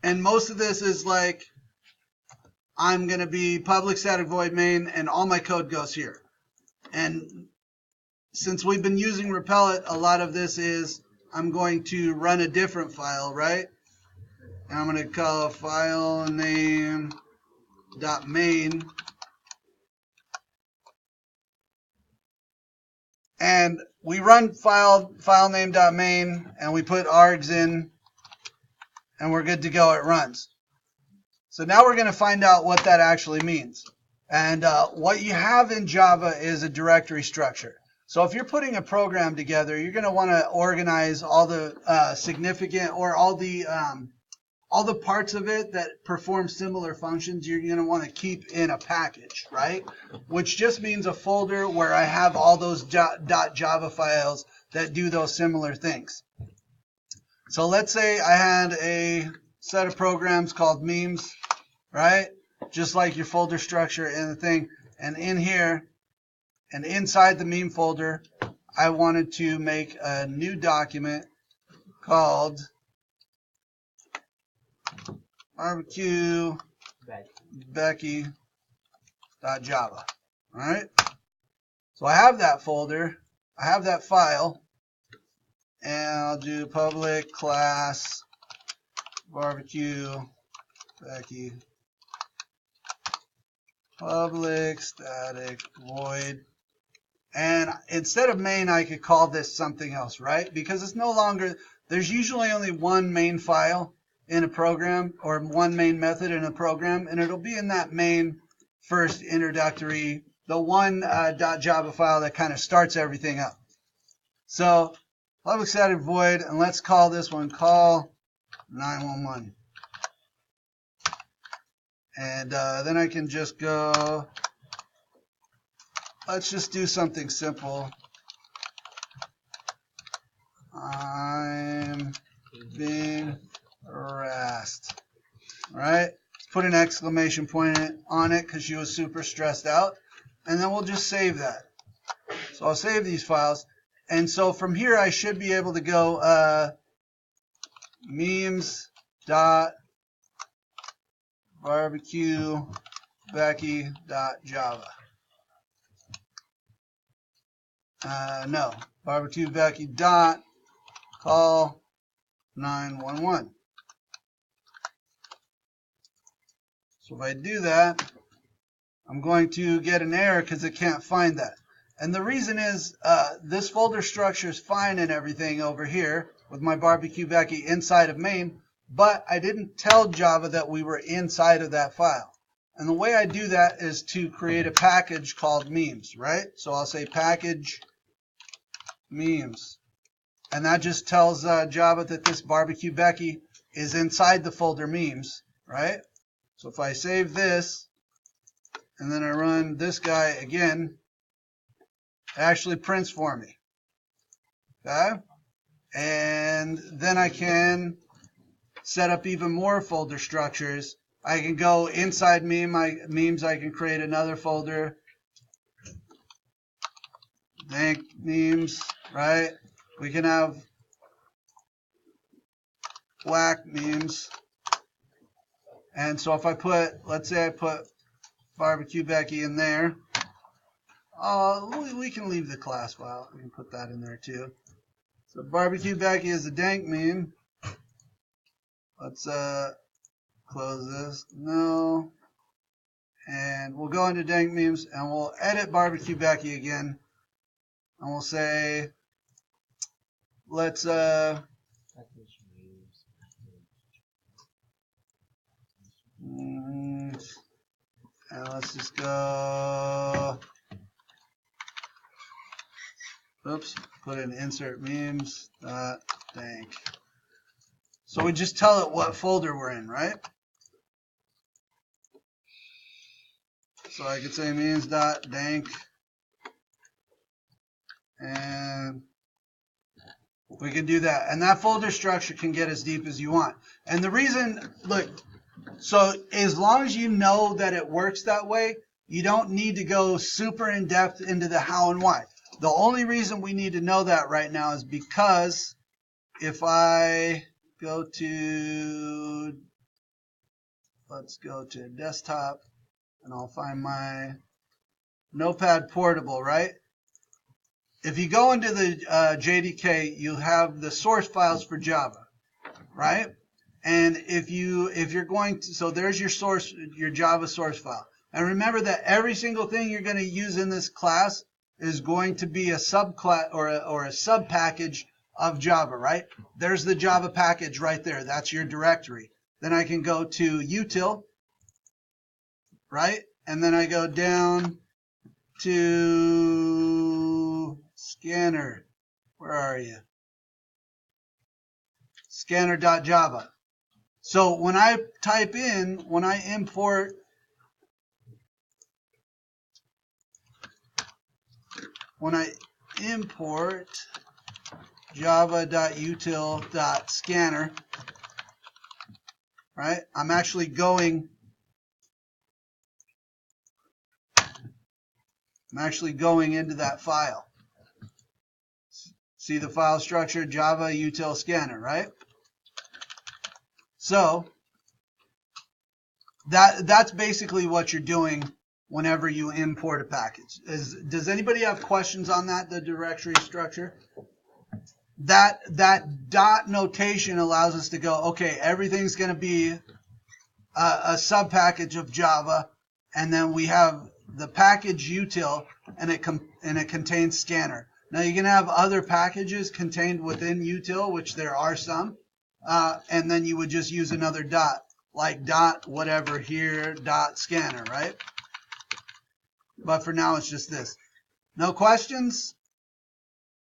And most of this is like, I'm going to be public static void main, and all my code goes here. And since we've been using Repellent, a lot of this is I'm going to run a different file, right? And I'm going to call file name .main. And we run file name .main, and we put args in, and we're good to go. It runs. So now we're going to find out what that actually means. And what you have in Java is a directory structure. So if you're putting a program together, you're going to want to organize all the significant or all the parts of it that perform similar functions. You're going to want to keep in a package, right? Which just means a folder where I have all those .java files that do those similar things. So let's say I had a set of programs called memes, right? Just like your folder structure in the thing. And in here, and inside the meme folder, I wanted to make a new document called barbecue Becky.java. All right? So I have that folder. I have that file. And I'll do public class barbecue Becky public static void. And instead of main, I could call this something else, right? Because it's no longer, there's usually only one main file in a program, or one main method in a program, and it'll be in that main first introductory, the one .java file that kind of starts everything up. So public static void, and let's call this one call 911. And then I can just go, let's just do something simple. I'm being harassed. All right? Put an exclamation point on it because she was super stressed out. And then we'll just save that. So I'll save these files. And so from here, I should be able to go memes dot barbecue Becky.java. No, barbecue Becky dot call 911. So if I do that, I'm going to get an error because it can't find that. And the reason is this folder structure is fine and everything over here with my barbecue Becky inside of main, but I didn't tell Java that we were inside of that file. And the way I do that is to create a package called memes, right? So I'll say package memes. And that just tells Java that this barbecue Becky is inside the folder memes, right? So if I save this, and then I run this guy again, it actually prints for me. Okay? And then I can set up even more folder structures. I can go inside memes, I can create another folder. Thank memes, right? We can have whack memes. And so if I put, let's say I put barbecue Becky in there. We can leave the class file. We can put that in there too. So barbecue Becky is a dank meme. Let's close this. No. And we'll go into dank memes and we'll edit barbecue Becky again. And we'll say, let's and let's just go, oops, put in insert memes dank. So we just tell it what folder we're in, right? So I could say memes.dank, and we can do that. And that folder structure can get as deep as you want. And the reason, look, so as long as you know that it works that way, you don't need to go super in depth into the how and why. The only reason we need to know that right now is because if I go to let's go to desktop, and I'll find my Notepad Portable, right? If you go into the JDK, you have the source files for Java, right? And if you're going to, so there's your Java source file. And remember that every single thing you're going to use in this class is going to be a subclass or a sub package of Java, right? There's the Java package right there. That's your directory. Then I can go to util, right? And then I go down to scanner. Where are you? Scanner.java. So when I import java.util.scanner, right? I'm actually going into that file. See the file structure, Java util scanner, right? So that's basically what you're doing whenever you import a package. Does anybody have questions on that, the directory structure? That dot notation allows us to go, okay, everything's going to be a sub package of Java, and then we have the package util, and it contains scanner. Now you can have other packages contained within util, which there are some, and then you would just use another dot, like dot whatever here, dot scanner, right? But for now it's just this. No questions?